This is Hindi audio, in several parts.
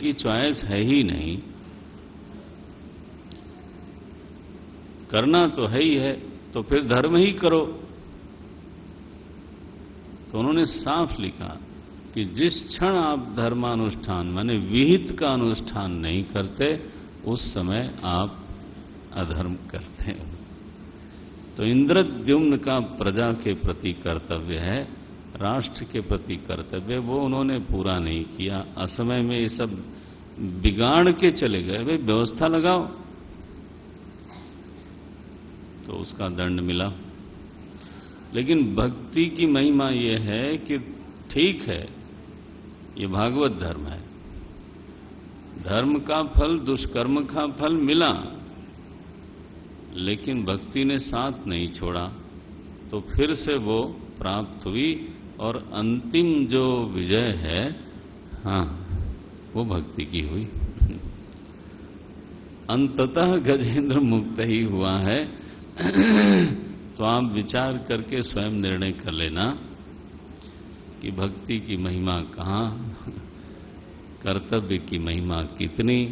की चॉइस है ही नहीं, करना तो है ही है, तो फिर धर्म ही करो। तो उन्होंने साफ लिखा कि जिस क्षण आप धर्मानुष्ठान माने विहित का अनुष्ठान नहीं करते, उस समय आप अधर्म करते हो। तो इंद्रद्युम्न का प्रजा के प्रति कर्तव्य है, राष्ट्र के प्रति कर्तव्य, वो उन्होंने पूरा नहीं किया। असमय में ये सब बिगाड़ के चले गए। भाई व्यवस्था लगाओ, तो उसका दंड मिला। लेकिन भक्ति की महिमा यह है कि ठीक है, ये भागवत धर्म है, धर्म का फल दुष्कर्म का फल मिला, लेकिन भक्ति ने साथ नहीं छोड़ा, तो फिर से वो प्राप्त हुई। और अंतिम जो विजय है, हाँ, वो भक्ति की हुई। अंततः गजेंद्र मुक्त ही हुआ है। तो आप विचार करके स्वयं निर्णय कर लेना कि भक्ति की महिमा कहाँ, कर्तव्य की महिमा कितनी,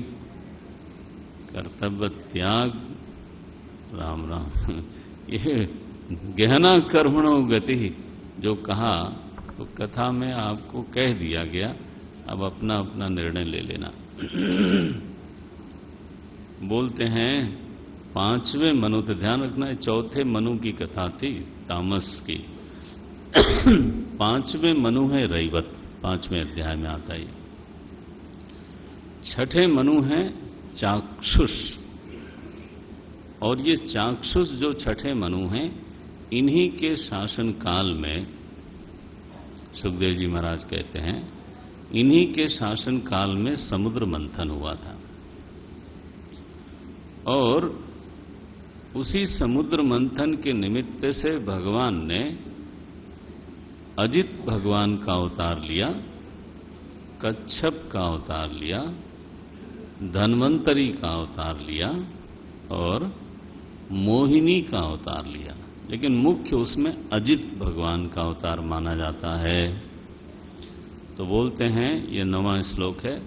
कर्तव्य त्याग, राम राम। ये गहना कर्मणो गति जो कहा, तो कथा में आपको कह दिया गया, अब अपना अपना निर्णय ले लेना। बोलते हैं पांचवें मनु, तो ध्यान रखना, चौथे मनु की कथा थी तामस की। पांचवें मनु है रैवत, 5वें अध्याय में आता है। छठे मनु है चाक्षुष, और ये चाक्षुष जो छठे मनु हैं, इन्हीं के शासन काल में, सुखदेव जी महाराज कहते हैं, इन्हीं के शासन काल में समुद्र मंथन हुआ था। और उसी समुद्र मंथन के निमित्त से भगवान ने अजित भगवान का अवतार लिया, कच्छप का अवतार लिया, धन्वंतरी का अवतार लिया और मोहिनी का अवतार लिया। लेकिन मुख्य उसमें अजित भगवान का अवतार माना जाता है। तो बोलते हैं, ये 9वां श्लोक है,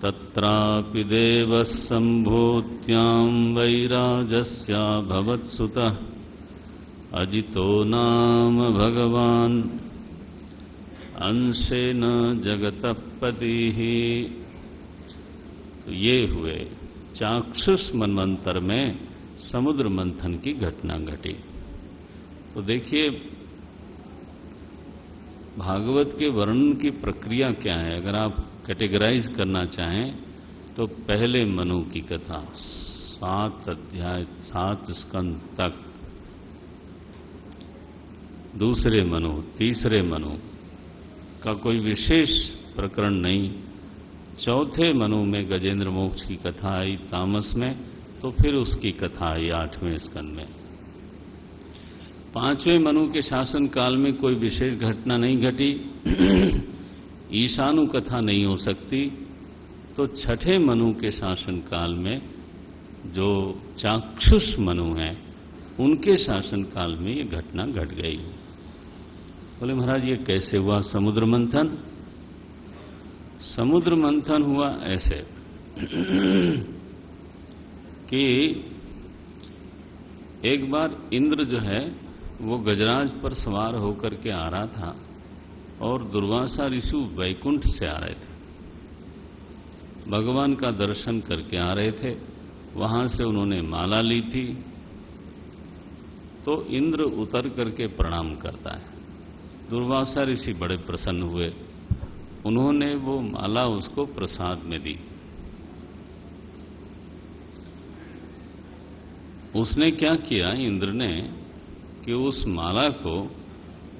तत्रापि देवः सम्भूत्यां वैराजस्या भवत्सुतः अजितो नाम भगवान अंशेन जगतः पतिः। तो ये हुए चाक्षुष मनवंतर में समुद्र मंथन की घटना घटी। तो देखिए भागवत के वर्णन की प्रक्रिया क्या है। अगर आप कैटेगराइज करना चाहें तो पहले मनु की कथा 7 अध्याय 7 स्कंद तक, दूसरे मनु, तीसरे मनु का कोई विशेष प्रकरण नहीं, चौथे मनु में गजेंद्र मोक्ष की कथा आई तामस में, तो फिर उसकी कथा आई 8वें स्कंद में। 5वें मनु के शासन काल में कोई विशेष घटना नहीं घटी, ईशानु कथा नहीं हो सकती। तो छठे मनु के शासन काल में जो चाक्षुष मनु हैं, उनके शासन काल में ये घटना घट गई। बोले महाराज ये कैसे हुआ समुद्र मंथन? समुद्र मंथन हुआ ऐसे कि एक बार इंद्र जो है वो गजराज पर सवार होकर के आ रहा था और दुर्वासा ऋषि वैकुंठ से आ रहे थे, भगवान का दर्शन करके आ रहे थे। वहां से उन्होंने माला ली थी। तो इंद्र उतर करके प्रणाम करता है। दुर्वासा ऋषि बड़े प्रसन्न हुए, उन्होंने वो माला उसको प्रसाद में दी। उसने क्या किया इंद्र ने कि उस माला को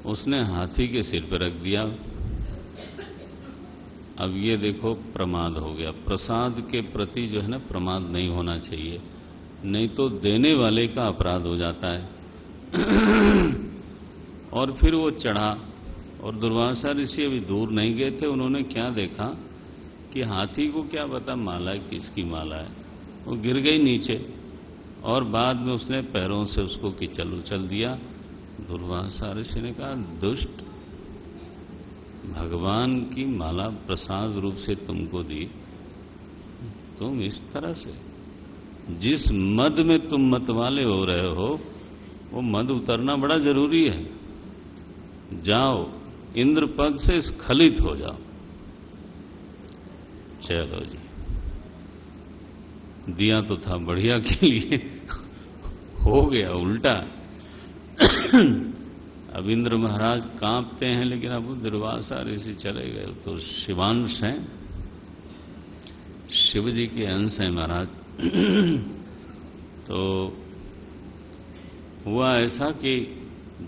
उसने हाथी के सिर पर रख दिया। अब ये देखो प्रमाद हो गया। प्रसाद के प्रति जो है ना प्रमाद नहीं होना चाहिए, नहीं तो देने वाले का अपराध हो जाता है। और फिर वो चढ़ा और दुर्वासा ऋषि अभी दूर नहीं गए थे। उन्होंने क्या देखा कि हाथी को क्या पता माला किसकी माला है, वो गिर गई नीचे और बाद में उसने पैरों से उसको किचल उचल दिया। दुर्वासा ऋषि ने कहा दुष्ट, भगवान की माला प्रसाद रूप से तुमको दी तुम इस तरह से, जिस मद में तुम मतवाले हो रहे हो वो मद उतरना बड़ा जरूरी है। जाओ इंद्र पद से स्खलित हो जाओ। चलो जी, दिया तो था बढ़िया के लिए, हो गया उल्टा। अब इंद्र महाराज कांपते हैं, लेकिन अब दुर्वासा ऋषि चले गए। तो शिवांश हैं, शिव जी के अंश हैं महाराज। तो हुआ ऐसा कि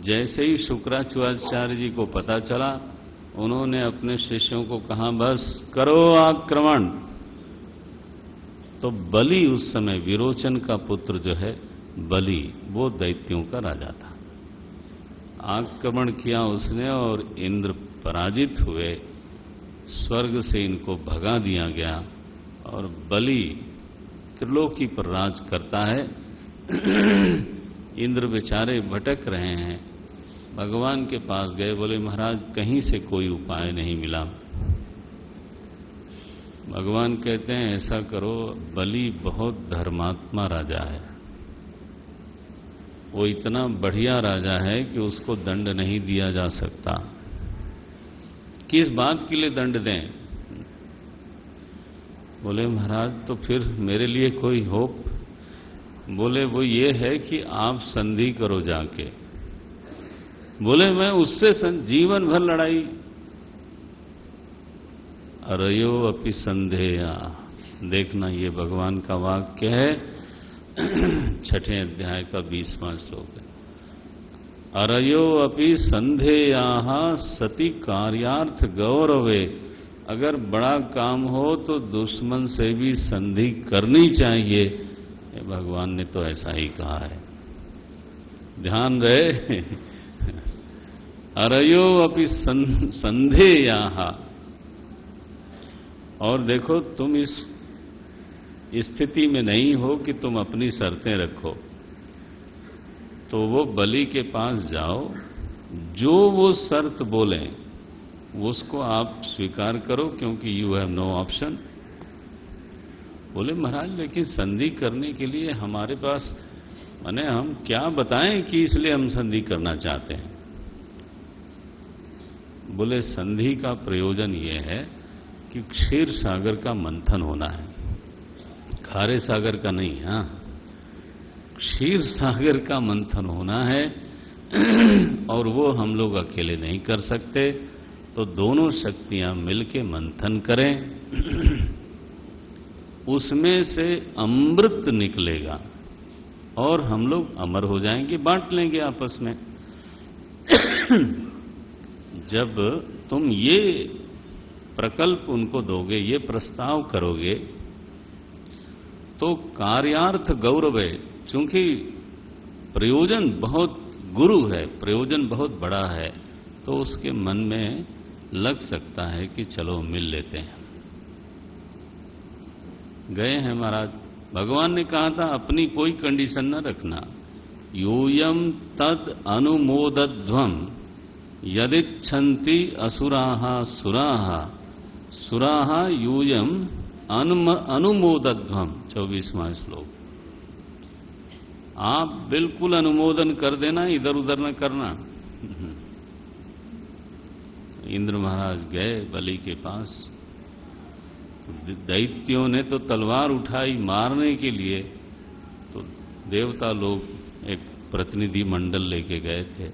जैसे ही शुक्राचार्य जी को पता चला, उन्होंने अपने शिष्यों को कहा बस करो आक्रमण। तो बलि उस समय, विरोचन का पुत्र जो है बलि, वो दैत्यों का राजा था। आक्रमण किया उसने और इंद्र पराजित हुए, स्वर्ग से इनको भगा दिया गया और बलि त्रिलोकी पर राज करता है। इंद्र बेचारे भटक रहे हैं, भगवान के पास गए, बोले महाराज कहीं से कोई उपाय नहीं मिला। भगवान कहते हैं ऐसा करो, बलि बहुत धर्मात्मा राजा है, वो इतना बढ़िया राजा है कि उसको दंड नहीं दिया जा सकता। किस बात के लिए दंड दें? बोले महाराज तो फिर मेरे लिए कोई होप? बोले वो ये है कि आप संधि करो जाके। बोले मैं उससे जीवन भर लड़ाई। अरयो अपि संधेया, देखना ये भगवान का वाक्य है, 6ठे अध्याय का 20वां श्लोक है। अरयो अपि संधेयाः सति कार्यार्थ गौरवे, अगर बड़ा काम हो तो दुश्मन से भी संधि करनी चाहिए। भगवान ने तो ऐसा ही कहा है, ध्यान रहे। अरयो अपि संधेयाः। और देखो तुम इस स्थिति में नहीं हो कि तुम अपनी शर्तें रखो, तो वो बलि के पास जाओ, जो वो शर्त बोले उसको आप स्वीकार करो, क्योंकि यू हैव नो ऑप्शन। बोले महाराज लेकिन संधि करने के लिए हमारे पास, माने हम क्या बताएं कि इसलिए हम संधि करना चाहते हैं। बोले संधि का प्रयोजन यह है कि क्षीर सागर का मंथन होना है, खारे सागर का नहीं। हाँ, क्षीर सागर का मंथन होना है और वो हम लोग अकेले नहीं कर सकते, तो दोनों शक्तियां मिलके मंथन करें, उसमें से अमृत निकलेगा और हम लोग अमर हो जाएंगे, बांट लेंगे आपस में। जब तुम ये प्रकल्प उनको दोगे, ये प्रस्ताव करोगे, तो कार्यार्थ गौरव है, चूंकि प्रयोजन बहुत गुरु है, प्रयोजन बहुत बड़ा है, तो उसके मन में लग सकता है कि चलो मिल लेते हैं। गए हैं महाराज। भगवान ने कहा था अपनी कोई कंडीशन न रखना। यूयम तद अनुमोदध्वम यदिच्छन्ति असुराः सुराः सुराः यूयम अनुमोदध्वम। 24वां श्लोक। आप बिल्कुल अनुमोदन कर देना, इधर उधर न करना। इंद्र महाराज गए बलि के पास, दैत्यों ने तो तलवार उठाई मारने के लिए, तो देवता लोग एक प्रतिनिधि मंडल लेके गए थे।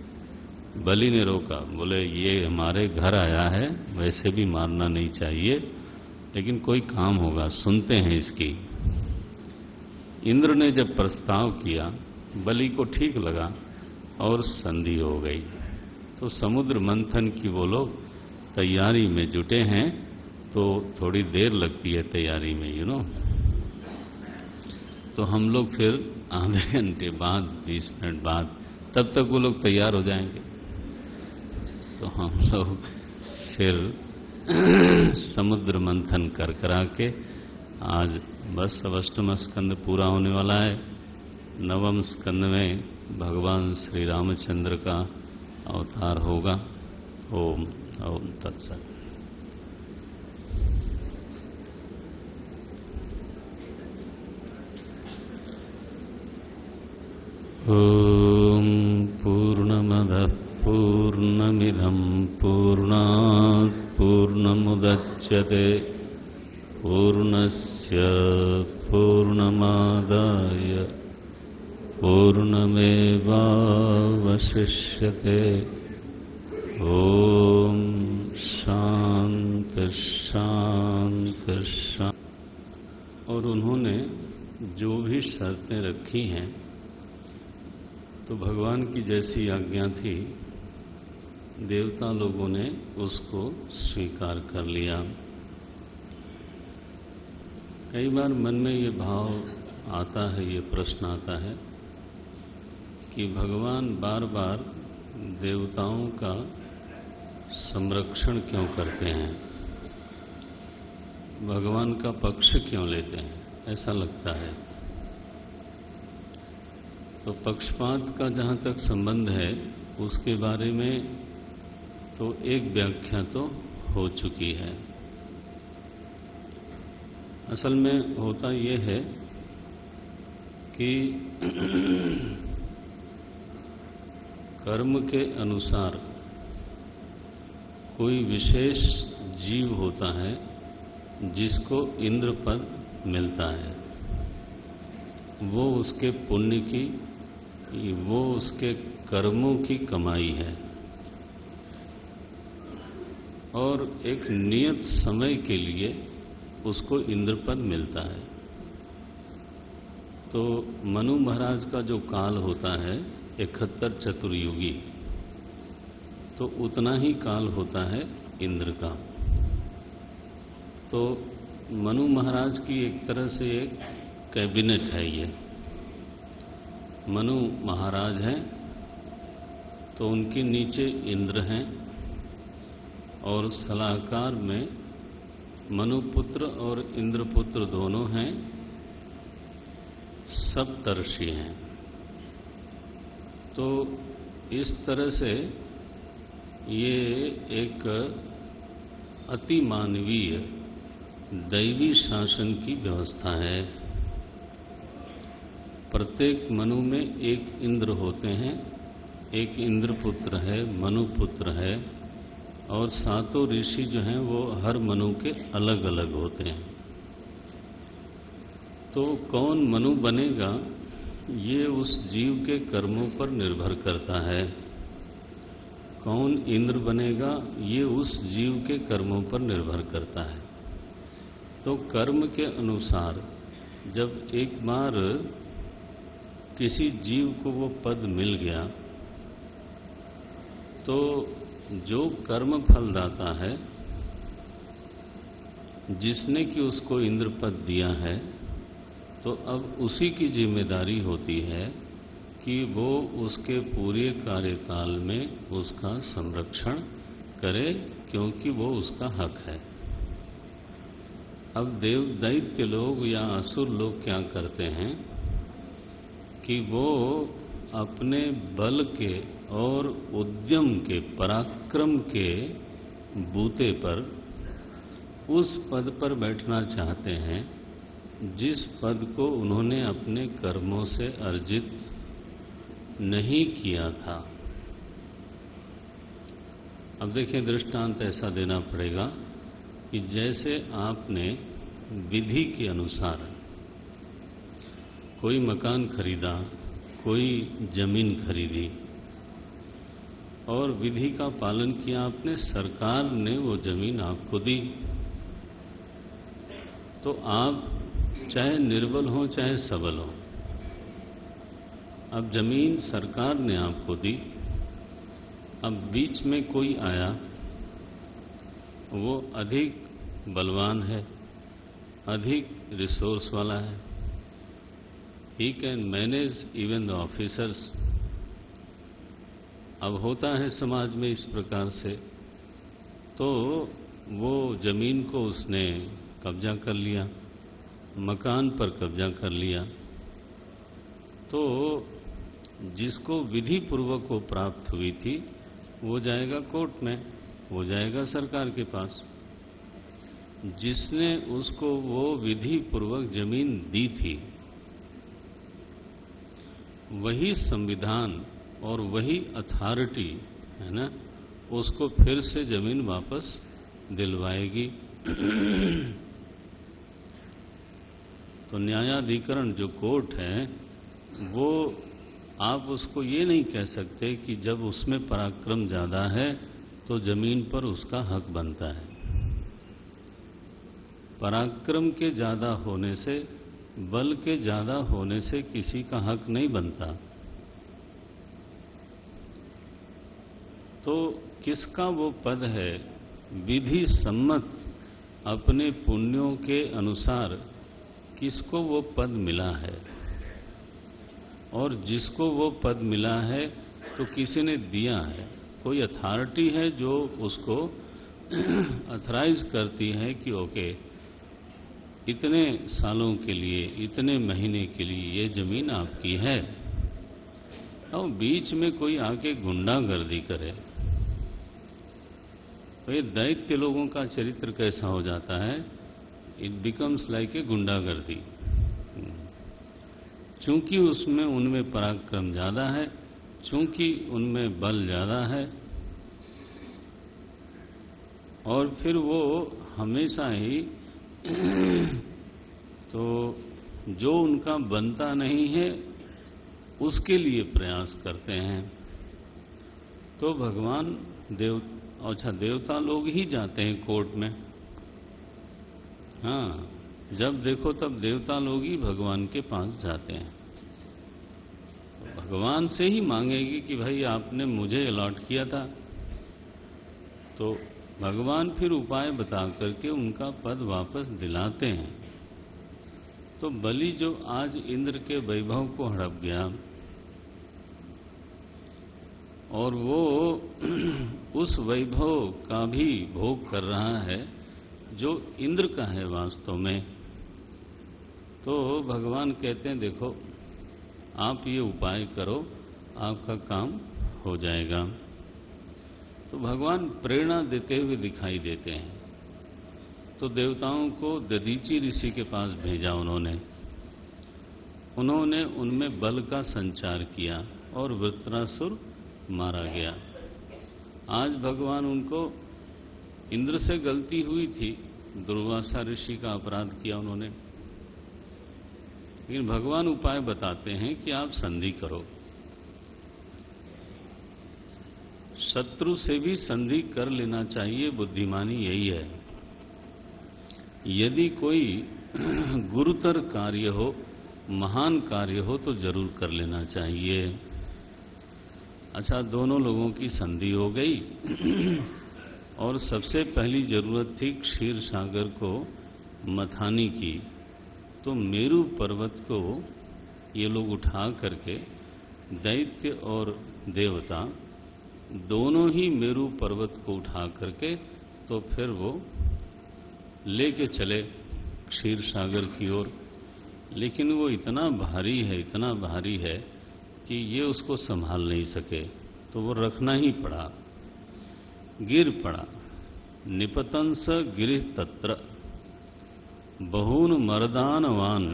बलि ने रोका, बोले ये हमारे घर आया है, वैसे भी मारना नहीं चाहिए, लेकिन कोई काम होगा, सुनते हैं इसकी। इंद्र ने जब प्रस्ताव किया, बलि को ठीक लगा और संधि हो गई। तो समुद्र मंथन की वो लोग तैयारी में जुटे हैं, तो थोड़ी देर लगती है तैयारी में, यू नो। तो हम लोग फिर आधे घंटे बाद, 20 मिनट बाद, तब तक वो लोग तैयार हो जाएंगे। तो हम लोग फिर समुद्र मंथन कर करा के आज बस अब 8वां स्कंद पूरा होने वाला है। 9वें स्कंद में भगवान श्री रामचंद्र का अवतार होगा। ओम ओम तत्सत। ॐ पूर्णमदः पूर्णमिदं पूर्णात् पूर्णमुदच्यते पूर्णस्य पूर्णमादाय पूर्णमेवावशिष्यते। ॐ शांति शांति शांति। और उन्होंने जो भी शर्तें रखी हैं तो भगवान की जैसी आज्ञा थी, देवता लोगों ने उसको स्वीकार कर लिया। कई बार मन में ये भाव आता है, ये प्रश्न आता है कि भगवान बार बार देवताओं का संरक्षण क्यों करते हैं, भगवान का पक्ष क्यों लेते हैं, ऐसा लगता है। तो पक्षपात का जहां तक संबंध है उसके बारे में तो एक व्याख्या तो हो चुकी है। असल में होता यह है कि कर्म के अनुसार कोई विशेष जीव होता है जिसको इंद्र पद मिलता है। वो उसके पुण्य की, वो उसके कर्मों की कमाई है और एक नियत समय के लिए उसको इंद्र पद मिलता है। तो मनु महाराज का जो काल होता है 71 चतुर्युगी, तो उतना ही काल होता है इंद्र का। तो मनु महाराज की एक तरह से एक कैबिनेट है ये। मनु महाराज हैं तो उनके नीचे इंद्र हैं और सलाहकार में मनुपुत्र और इंद्रपुत्र दोनों हैं, सप्तर्षि हैं। तो इस तरह से ये एक अति मानवीय दैवी शासन की व्यवस्था है। प्रत्येक मनु में एक इंद्र होते हैं, एक इंद्रपुत्र है, मनुपुत्र है, और सातों ऋषि जो हैं वो हर मनु के अलग अलग होते हैं। तो कौन मनु बनेगा ये उस जीव के कर्मों पर निर्भर करता है। कौन इंद्र बनेगा ये उस जीव के कर्मों पर निर्भर करता है। तो कर्म के अनुसार जब एक बार किसी जीव को वो पद मिल गया तो जो कर्म फलदाता है, जिसने कि उसको इंद्र पद दिया है, तो अब उसी की जिम्मेदारी होती है कि वो उसके पूरे कार्यकाल में उसका संरक्षण करे, क्योंकि वो उसका हक है। अब देव दैत्य लोग या असुर लोग क्या करते हैं कि वो अपने बल के और उद्यम के, पराक्रम के बूते पर उस पद पर बैठना चाहते हैं जिस पद को उन्होंने अपने कर्मों से अर्जित नहीं किया था। अब देखिए, दृष्टांत ऐसा देना पड़ेगा कि जैसे आपने विधि के अनुसार कोई मकान खरीदा, कोई जमीन खरीदी और विधि का पालन किया आपने, सरकार ने वो जमीन आपको दी, तो आप चाहे निर्बल हो चाहे सबल हो, अब जमीन सरकार ने आपको दी। अब बीच में कोई आया, वो अधिक बलवान है, अधिक रिसोर्स वाला है, he can manage even the officers. अब होता है समाज में इस प्रकार से, तो वो जमीन को उसने कब्जा कर लिया, मकान पर कब्जा कर लिया, तो जिसको विधि पूर्वक वो प्राप्त हुई थी वो जाएगा कोर्ट में, वो जाएगा सरकार के पास। जिसने उसको वो विधि पूर्वक जमीन दी थी वही संविधान और वही अथॉरिटी है ना, उसको फिर से जमीन वापस दिलवाएगी। तो न्यायाधिकरण जो कोर्ट है वो, आप उसको ये नहीं कह सकते कि जब उसमें पराक्रम ज्यादा है तो जमीन पर उसका हक बनता है। पराक्रम के ज्यादा होने से, बल के ज्यादा होने से किसी का हक नहीं बनता। तो किसका वो पद है, विधि सम्मत अपने पुण्यों के अनुसार किसको वो पद मिला है, और जिसको वो पद मिला है तो किसी ने दिया है, कोई अथॉरिटी है जो उसको अथराइज करती है कि ओके इतने सालों के लिए, इतने महीने के लिए ये जमीन आपकी है। और बीच में कोई आके गुंडागर्दी करे तो ये दैत्य लोगों का चरित्र कैसा हो जाता है, इट बिकम्स लाइक ए गुंडागर्दी। चूंकि उसमें उनमें पराक्रम ज्यादा है, चूंकि उनमें बल ज्यादा है, और फिर वो हमेशा ही तो जो उनका बनता नहीं है उसके लिए प्रयास करते हैं। तो भगवान देवता लोग ही जाते हैं कोर्ट में। हाँ, जब देखो तब देवता लोग ही भगवान के पास जाते हैं। भगवान से ही मांगेगी कि भाई आपने मुझे अलॉट किया था, तो भगवान फिर उपाय बता करके उनका पद वापस दिलाते हैं। तो बलि जो आज इंद्र के वैभव को हड़प गया और वो उस वैभव का भी भोग कर रहा है जो इंद्र का है वास्तव में, तो भगवान कहते हैं देखो आप ये उपाय करो, आपका काम हो जाएगा। तो भगवान प्रेरणा देते हुए दिखाई देते हैं। तो देवताओं को दधीचि ऋषि के पास भेजा उन्होंने उनमें बल का संचार किया और वृत्रासुर मारा गया। आज भगवान उनको, इंद्र से गलती हुई थी, दुर्वासा ऋषि का अपराध किया उन्होंने, लेकिन भगवान उपाय बताते हैं कि आप संधि करो। शत्रु से भी संधि कर लेना चाहिए, बुद्धिमानी यही है। यदि कोई गुरुतर कार्य हो, महान कार्य हो तो जरूर कर लेना चाहिए। अच्छा, दोनों लोगों की संधि हो गई और सबसे पहली जरूरत थी क्षीर सागर को मथाने की। तो मेरु पर्वत को ये लोग उठा करके, दैत्य और देवता दोनों ही मेरु पर्वत को उठा करके तो फिर वो लेके चले क्षीर सागर की ओर। लेकिन वो इतना भारी है कि ये उसको संभाल नहीं सके, तो वो रखना ही पड़ा, गिर पड़ा। निपतन स गिरिह तत्र बहून मरदानवान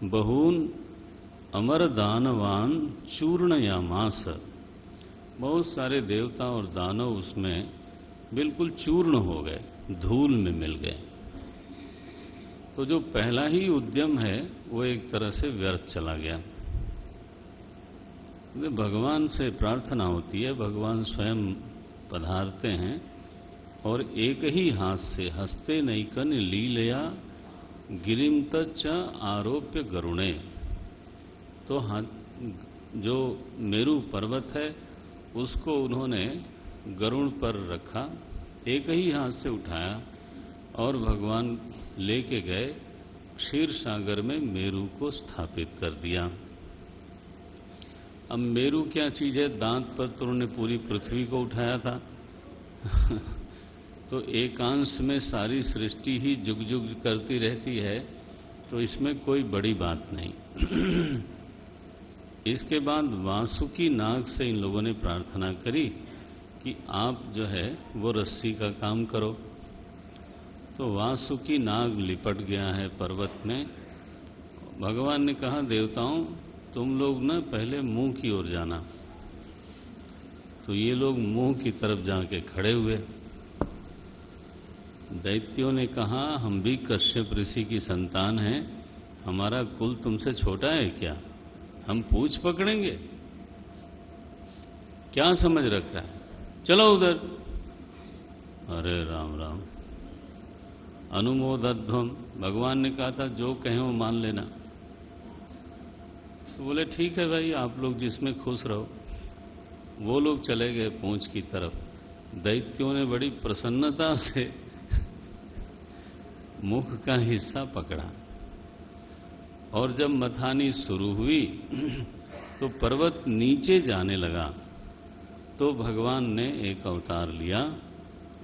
बहून अमरदानवान चूर्णयामास। बहुत सारे देवता और दानव उसमें बिल्कुल चूर्ण हो गए, धूल में मिल गए। तो जो पहला ही उद्यम है वो एक तरह से व्यर्थ चला गया। भगवान से प्रार्थना होती है, भगवान स्वयं पधारते हैं और एक ही हाथ से हस्ते नैकन लीलया गिरिम तच्च आरोप्य गरुणे। तो जो मेरु पर्वत है उसको उन्होंने गरुण पर रखा, एक ही हाथ से उठाया और भगवान लेके गए क्षीर सागर में मेरु को स्थापित कर दिया। अब मेरु क्या चीज है, दांत पर उन्होंने पूरी पृथ्वी को उठाया था तो एकांश में सारी सृष्टि ही जुग जुग करती रहती है, तो इसमें कोई बड़ी बात नहीं। इसके बाद वासुकी नाग से इन लोगों ने प्रार्थना करी कि आप जो है वो रस्सी का काम करो। तो वासुकी नाग लिपट गया है पर्वत में, भगवान ने कहा, देवताओं तुम लोग ना पहले मुंह की ओर जाना। तो ये लोग मुंह की तरफ जाके खड़े हुए। दैत्यों ने कहा, हम भी कश्यप ऋषि की संतान हैं, हमारा कुल तुमसे छोटा है क्या? हम पूछ पकड़ेंगे? क्या समझ रखा है? चलो उधर। अरे राम राम, अनुमोदध्वम, भगवान ने कहा था जो कहें वो मान लेना। तो बोले ठीक है भाई, आप लोग जिसमें खुश रहो। वो लोग चले गए पूंछ की तरफ। दैत्यों ने बड़ी प्रसन्नता से मुख का हिस्सा पकड़ा और जब मथानी शुरू हुई तो पर्वत नीचे जाने लगा। तो भगवान ने एक अवतार लिया,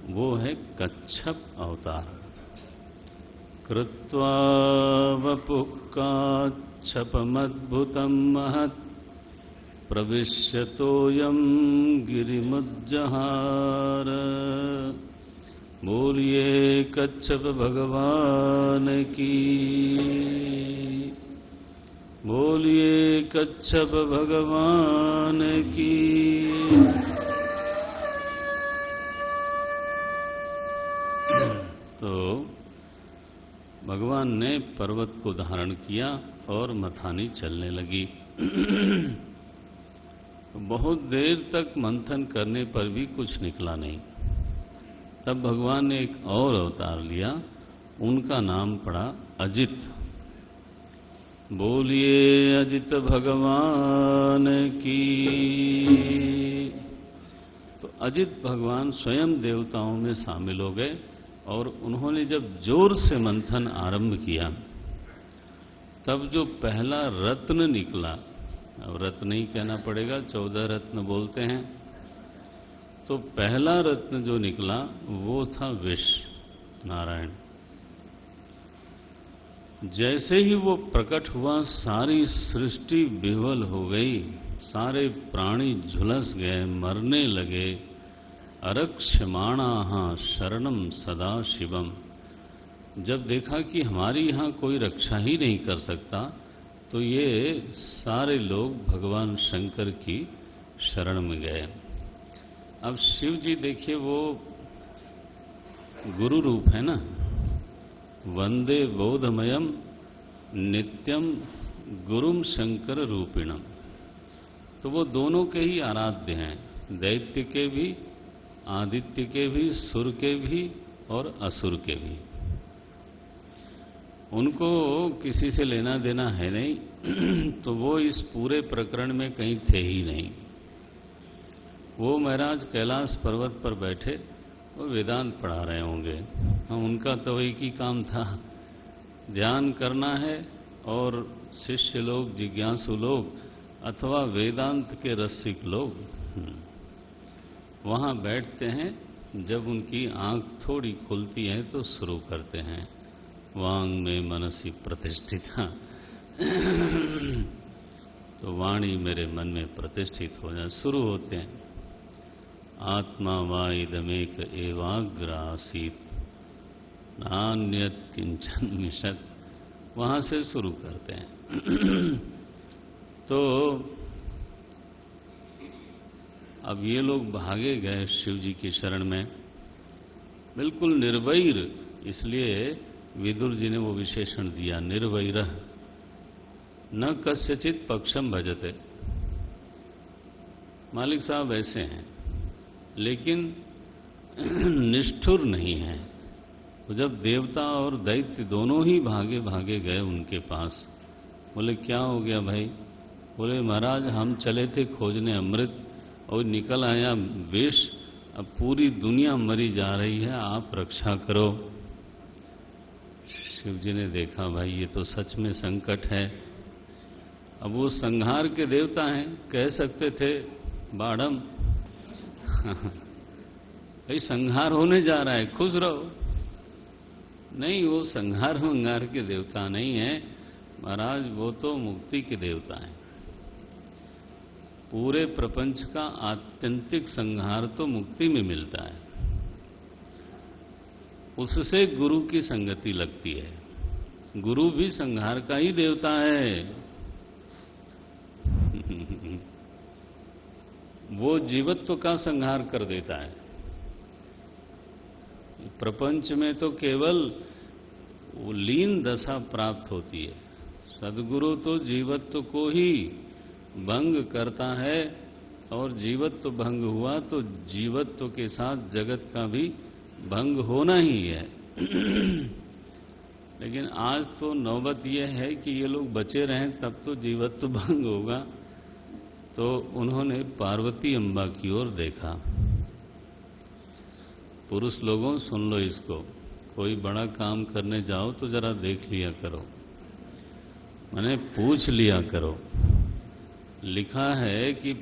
वो है कच्छप अवतार। कृत्वा वपुः काच्छपमद्भुतं महत् प्रविश्यतोऽयं गिरिमुज्जहार। बोलिए कच्छप भगवान की, बोलिए कच्छप भगवान की। तो भगवान ने पर्वत को धारण किया और मथानी चलने लगी। बहुत देर तक मंथन करने पर भी कुछ निकला नहीं। तब भगवान ने एक और अवतार लिया, उनका नाम पड़ा अजित। बोलिए अजित भगवान की। तो अजित भगवान स्वयं देवताओं में शामिल हो गए और उन्होंने जब जोर से मंथन आरंभ किया तब जो पहला रत्न निकला, अब रत्न ही कहना पड़ेगा, 14 रत्न बोलते हैं, तो पहला रत्न जो निकला वो था विष, नारायण। जैसे ही वो प्रकट हुआ सारी सृष्टि विह्वल हो गई, सारे प्राणी झुलस गए, मरने लगे। अरक्ष्यमाणाः शरणम सदा शिवम। जब देखा कि हमारी यहां कोई रक्षा ही नहीं कर सकता तो ये सारे लोग भगवान शंकर की शरण में गए। अब शिव जी देखिए वो गुरु रूप है ना, वंदे बोधमयम नित्यम गुरुम शंकर रूपिणम। तो वो दोनों के ही आराध्य हैं, दैत्य के भी, आदित्य के भी, सुर के भी और असुर के भी। उनको किसी से लेना देना है नहीं तो वो इस पूरे प्रकरण में कहीं थे ही नहीं। वो महाराज कैलाश पर्वत पर बैठे वो वेदांत पढ़ा रहे होंगे। उनका तो एक ही काम था, ध्यान करना है और शिष्य लोग, जिज्ञासु लोग अथवा वेदांत के रसिक लोग वहां बैठते हैं। जब उनकी आंख थोड़ी खुलती है तो शुरू करते हैं, वांग में मनसी प्रतिष्ठिता। तो वाणी मेरे मन में प्रतिष्ठित हो जाए, शुरू होते हैं। आत्मा वाइदमेक एवाग्र आसीत नान्यत किंचन मिषत्, वहां से शुरू करते हैं। तो अब ये लोग भागे गए शिव जी की शरण में, बिल्कुल निर्वैर। इसलिए विदुर जी ने वो विशेषण दिया, निर्वैरः न कस्यचित पक्षम भजते। मालिक साहब ऐसे हैं लेकिन निष्ठुर नहीं है। तो जब देवता और दैत्य दोनों ही भागे भागे गए उनके पास, बोले क्या हो गया भाई? बोले महाराज हम चले थे खोजने अमृत और निकल आया विष, अब पूरी दुनिया मरी जा रही है, आप रक्षा करो। शिव जी ने देखा भाई ये तो सच में संकट है। अब वो संहार के देवता हैं, कह सकते थे बाड़म भाई संहार होने जा रहा है, खुश रहो। नहीं, वो संहार मंगार के देवता नहीं है महाराज, वो तो मुक्ति के देवता हैं। पूरे प्रपंच का आत्यंतिक संहार तो मुक्ति में मिलता है, उससे गुरु की संगति लगती है। गुरु भी संहार का ही देवता है। वो जीवत्व का संहार कर देता है। प्रपंच में तो केवल वो लीन दशा प्राप्त होती है। सद्गुरु तो जीवत्व को ही भंग करता है, और जीवत्व भंग हुआ तो जीवत्व के साथ जगत का भी भंग होना ही है। लेकिन आज तो नौबत यह है कि ये लोग बचे रहें तब तो जीवत्व भंग होगा। तो उन्होंने पार्वती अम्बा की ओर देखा। पुरुष लोगों सुन लो इसको, कोई बड़ा काम करने जाओ तो जरा देख लिया करो, माने पूछ लिया करो। लिखा है कि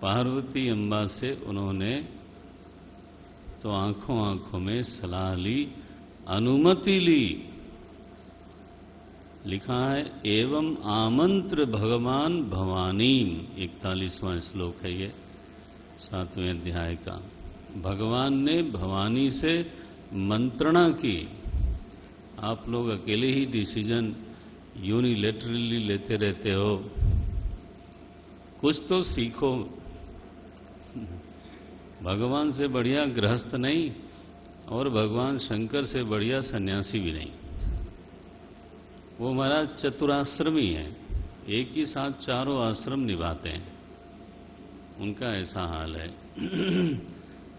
पार्वती अम्बा से उन्होंने तो आंखों आंखों में सलाह ली, अनुमति ली। लिखा है एवं आमंत्र भगवान भवानी, 41वां श्लोक है ये 7वें अध्याय का। भगवान ने भवानी से मंत्रणा की। आप लोग अकेले ही डिसीजन यूनिलेटरली लेते रहते हो, कुछ तो सीखो। भगवान से बढ़िया गृहस्थ नहीं, और भगवान शंकर से बढ़िया सन्यासी भी नहीं। वो महाराज चतुराश्रमी है, एक ही साथ चारों आश्रम निभाते हैं। उनका ऐसा हाल है।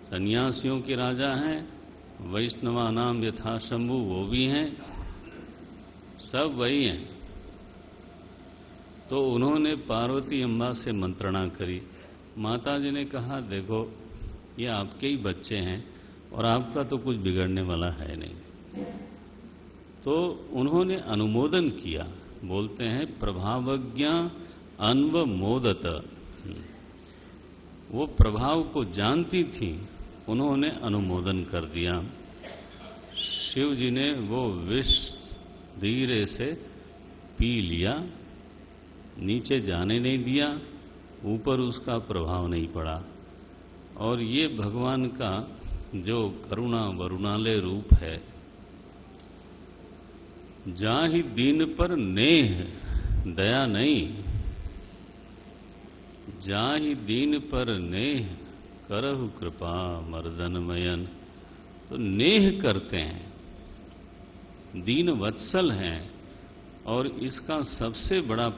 सन्यासियों के राजा हैं, वैष्णवा नाम यथा शंभु वो भी हैं, सब वही हैं। तो उन्होंने पार्वती अम्बा से मंत्रणा करी। माता जी ने कहा देखो ये आपके ही बच्चे हैं और आपका तो कुछ बिगड़ने वाला है नहीं। तो उन्होंने अनुमोदन किया। बोलते हैं प्रभावज्ञा अन्वमोदत, वो प्रभाव को जानती थी, उन्होंने अनुमोदन कर दिया। शिव जी ने वो विष धीरे से पी लिया, नीचे जाने नहीं दिया, ऊपर उसका प्रभाव नहीं पड़ा। और ये भगवान का जो करुणा वरुणालय रूप है, जाहि दीन पर नेह दया नहीं, जाहि दीन पर नेह करहु कृपा मर्दनमयन। तो नेह करते हैं, दीन वत्सल हैं, और इसका सबसे बड़ा